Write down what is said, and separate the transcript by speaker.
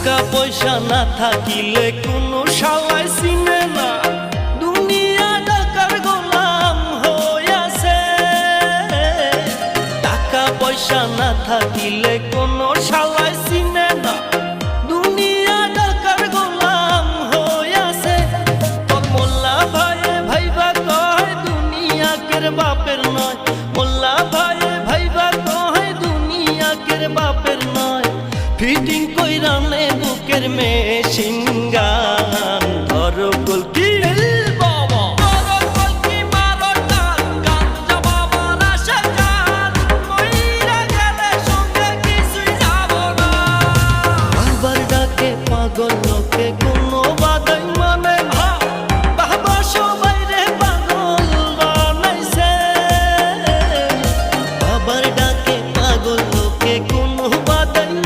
Speaker 1: টাকা পয়সা না থাকিলে কোনো শালায় চিনে না, দুনিয়া টাকার গোলাম হইয়াছে। টাকা পয়সা না থাকিলে কোনো শালায় চিনে না, দুনিয়া টাকার গোলাম হইয়াছে। তোর মোল্লা ভাইয়ে ভাইবা কয় দুনিয়া কের বাপের নয়, মোল্লা ভাইয়ে ভাইবা কয় দুনিয়া কের বাপের নয়। ফিটিং কইরা নে বুকের মেশিন গান, ধরো কলকি বাবা, ধরো কলকি মারো টান, গাঞ্জা বাবার আশা গান, মইরা গেলে সঙ্গে কিছুই যাব না। বাবার ডাকে পাগল লোকে